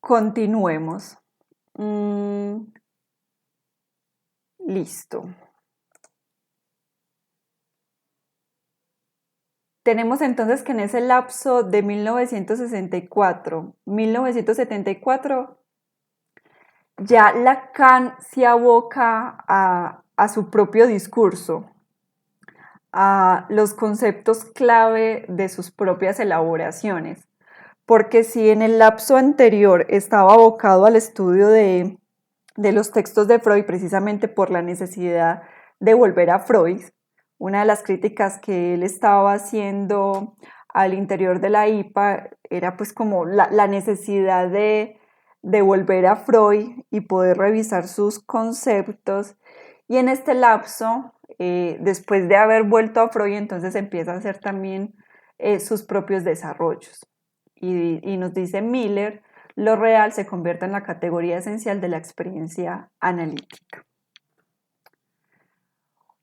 Continuemos. Mm, listo. Tenemos entonces que en ese lapso de 1964 ya Lacan se aboca a su propio discurso, a los conceptos clave de sus propias elaboraciones. Porque si en el lapso anterior estaba abocado al estudio de los textos de Freud precisamente por la necesidad de volver a Freud, una de las críticas que él estaba haciendo al interior de la IPA era pues como la necesidad de volver a Freud y poder revisar sus conceptos. Y en este lapso, después de haber vuelto a Freud, entonces empieza a hacer también sus propios desarrollos. Y nos dice Miller, lo real se convierte en la categoría esencial de la experiencia analítica.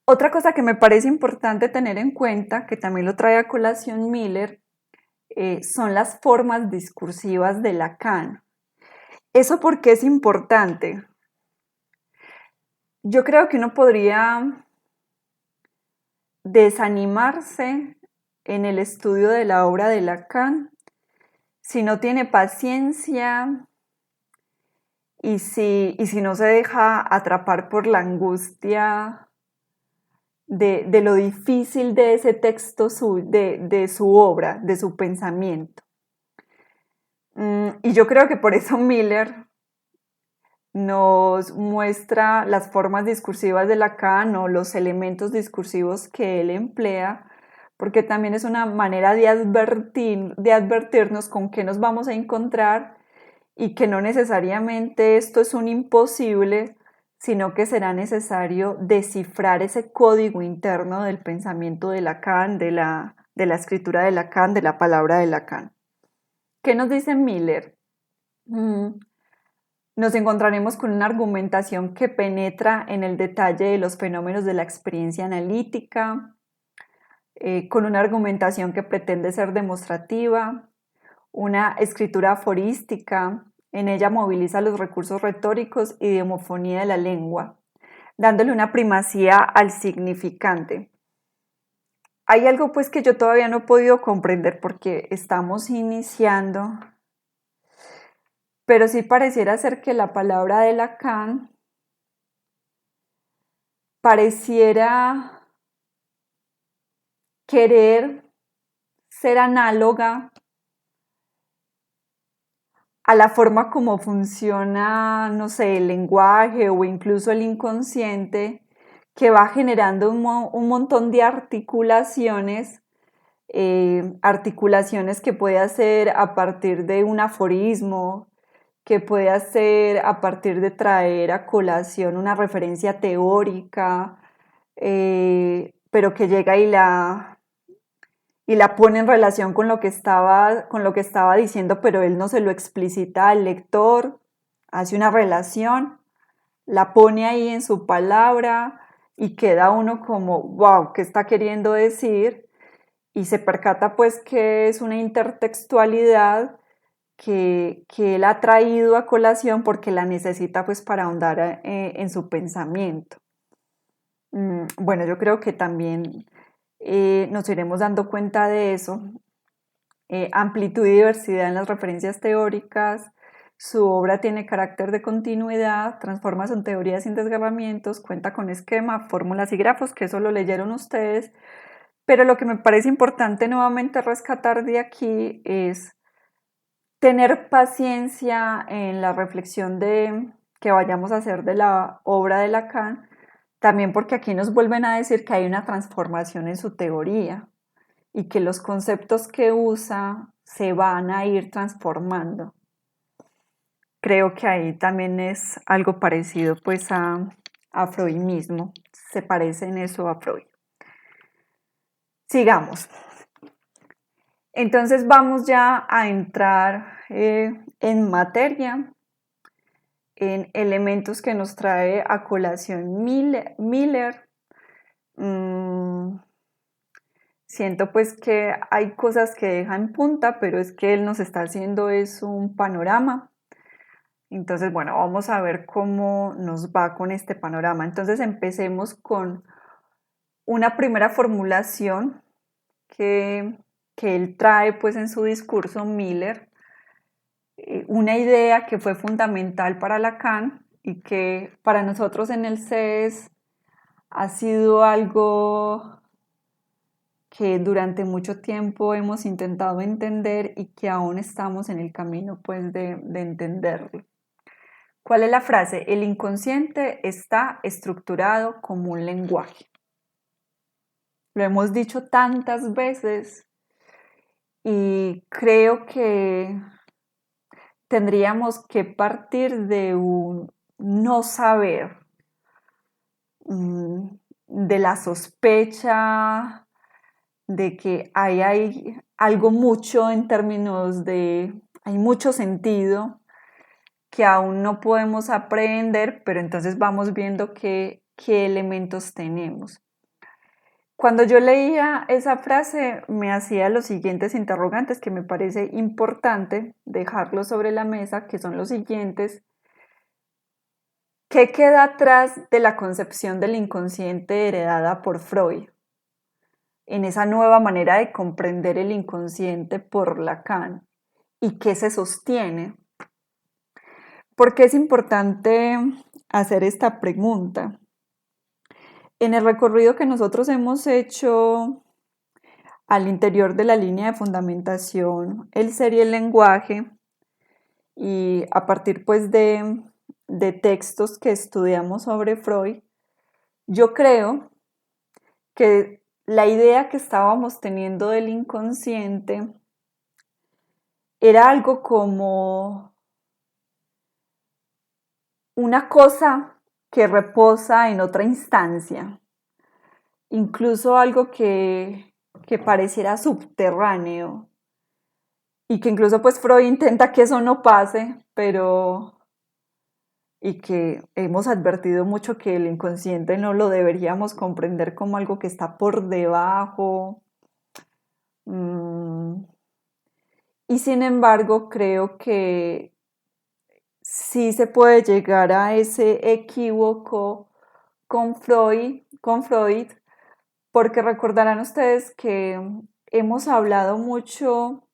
Otra cosa que me parece importante tener en cuenta, que también lo trae a colación Miller, son las formas discursivas de Lacan. ¿Eso por qué es importante? Yo creo que uno podría desanimarse en el estudio de la obra de Lacan si no tiene paciencia y si no se deja atrapar por la angustia de lo difícil de ese texto, de su obra, de su pensamiento. Y yo creo que por eso Miller nos muestra las formas discursivas de Lacan o los elementos discursivos que él emplea, porque también es una manera de advertirnos con qué nos vamos a encontrar y que no necesariamente esto es un imposible, sino que será necesario descifrar ese código interno del pensamiento de Lacan, de la escritura de Lacan, de la palabra de Lacan. ¿Qué nos dice Miller? Nos encontraremos con una argumentación que penetra en el detalle de los fenómenos de la experiencia analítica, con una argumentación que pretende ser demostrativa, una escritura aforística, en ella moviliza los recursos retóricos y de homofonía de la lengua, dándole una primacía al significante. Hay algo pues que yo todavía no he podido comprender porque estamos iniciando, pero sí pareciera ser que la palabra de Lacan pareciera querer ser análoga a la forma como funciona, no sé, el lenguaje o incluso el inconsciente, que va generando un montón de articulaciones, articulaciones que puede hacer a partir de un aforismo, que puede hacer a partir de traer a colación una referencia teórica, pero que llega y la pone en relación con lo que estaba diciendo, pero él no se lo explicita al lector, hace una relación, la pone ahí en su palabra y queda uno como, wow, ¿qué está queriendo decir? Y se percata pues que es una intertextualidad que él ha traído a colación porque la necesita pues para ahondar en su pensamiento. Bueno, yo creo que también nos iremos dando cuenta de eso. Amplitud y diversidad en las referencias teóricas, su obra tiene carácter de continuidad, transforma en teorías sin desgarramientos, cuenta con esquema, fórmulas y grafos, que eso lo leyeron ustedes, pero lo que me parece importante nuevamente rescatar de aquí es tener paciencia en la reflexión que vayamos a hacer de la obra de Lacan, también porque aquí nos vuelven a decir que hay una transformación en su teoría y que los conceptos que usa se van a ir transformando. Creo que ahí también es algo parecido pues a Freud mismo, se parece en eso a Freud. Sigamos. Entonces vamos ya a entrar en materia, en elementos que nos trae a colación Miller. Siento pues que hay cosas que deja en punta, pero es que él nos está haciendo es un panorama. Entonces, bueno, vamos a ver cómo nos va con este panorama. Entonces, empecemos con una primera formulación que, que él trae pues en su discurso, Miller, una idea que fue fundamental para Lacan y que para nosotros en el CES ha sido algo que durante mucho tiempo hemos intentado entender y que aún estamos en el camino pues de entenderlo. ¿Cuál es la frase? El inconsciente está estructurado como un lenguaje. Lo hemos dicho tantas veces y creo que tendríamos que partir de un no saber, de la sospecha, de que hay algo mucho en términos de, hay mucho sentido que aún no podemos aprender, pero entonces vamos viendo qué elementos tenemos. Cuando yo leía esa frase me hacía los siguientes interrogantes que me parece importante dejarlos sobre la mesa, que son los siguientes. ¿Qué queda atrás de la concepción del inconsciente heredada por Freud? En esa nueva manera de comprender el inconsciente por Lacan. ¿Y qué se sostiene? ¿Por qué es importante hacer esta pregunta? En el recorrido que nosotros hemos hecho al interior de la línea de fundamentación, el ser y el lenguaje, y a partir pues de textos que estudiamos sobre Freud, yo creo que la idea que estábamos teniendo del inconsciente era algo como una cosa que reposa en otra instancia, incluso algo que pareciera subterráneo y que incluso pues Freud intenta que eso no pase, pero y que hemos advertido mucho que el inconsciente no lo deberíamos comprender como algo que está por debajo. Y sin embargo, creo que sí se puede llegar a ese equívoco con Freud, porque recordarán ustedes que hemos hablado mucho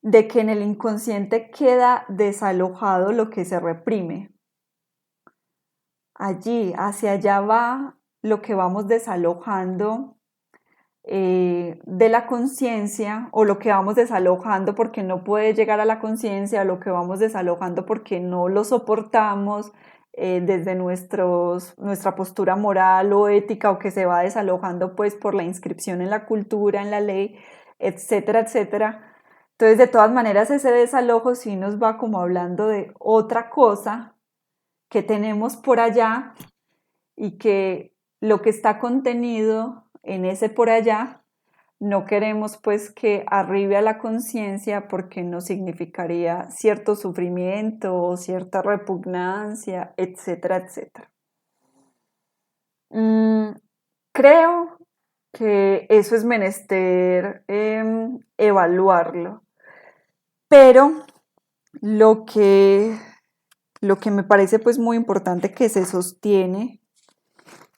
de que en el inconsciente queda desalojado lo que se reprime. Allí, hacia allá va lo que vamos desalojando de la conciencia, o lo que vamos desalojando porque no puede llegar a la conciencia, lo que vamos desalojando porque no lo soportamos desde nuestra postura moral o ética, o que se va desalojando pues por la inscripción en la cultura, en la ley, etcétera, etcétera. Entonces, de todas maneras, ese desalojo sí nos va como hablando de otra cosa que tenemos por allá, y que lo que está contenido en ese por allá no queremos pues que arribe a la conciencia, porque nos significaría cierto sufrimiento, cierta repugnancia, etcétera, etcétera. Creo que eso es menester evaluarlo, pero lo que, lo que me parece pues muy importante que se sostiene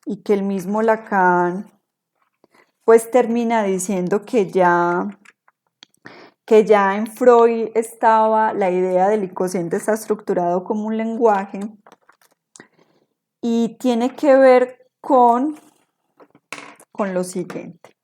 y que el mismo Lacan pues termina diciendo que ya en Freud estaba la idea del inconsciente está estructurado como un lenguaje, y tiene que ver con lo siguiente.